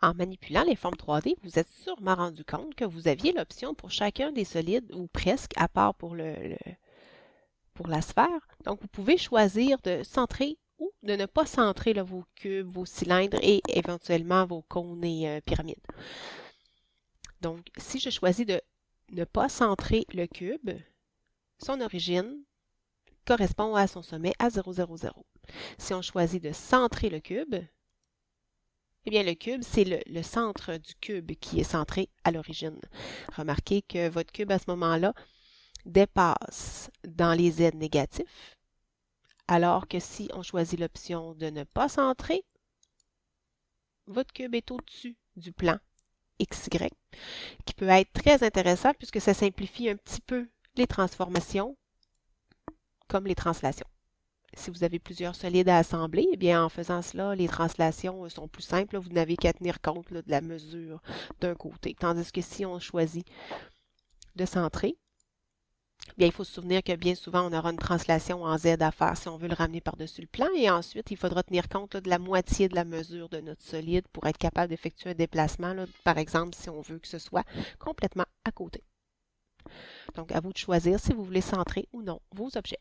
En manipulant les formes 3D, vous êtes sûrement rendu compte que vous aviez l'option pour chacun des solides, ou presque, à part pour pour la sphère. Donc, vous pouvez choisir de centrer ou de ne pas centrer là, vos cubes, vos cylindres et éventuellement vos cônes et pyramides. Donc, si je choisis de ne pas centrer le cube, son origine correspond à son sommet à 0, 0, 0. Si on choisit de centrer le cube, eh bien le cube, c'est le centre du cube qui est centré à l'origine. Remarquez que votre cube à ce moment-là dépasse dans les Z négatifs, alors que si on choisit l'option de ne pas centrer, votre cube est au-dessus du plan XY, qui peut être très intéressant puisque ça simplifie un petit peu les transformations comme les translations. Si vous avez plusieurs solides à assembler, eh bien en faisant cela, les translations sont plus simples. Vous n'avez qu'à tenir compte de la mesure d'un côté. Tandis que si on choisit de centrer, bien, il faut se souvenir que bien souvent, on aura une translation en Z à faire si on veut le ramener par-dessus le plan. Et ensuite, il faudra tenir compte de la moitié de la mesure de notre solide pour être capable d'effectuer un déplacement. Par exemple, si on veut que ce soit complètement à côté. Donc, à vous de choisir si vous voulez centrer ou non vos objets.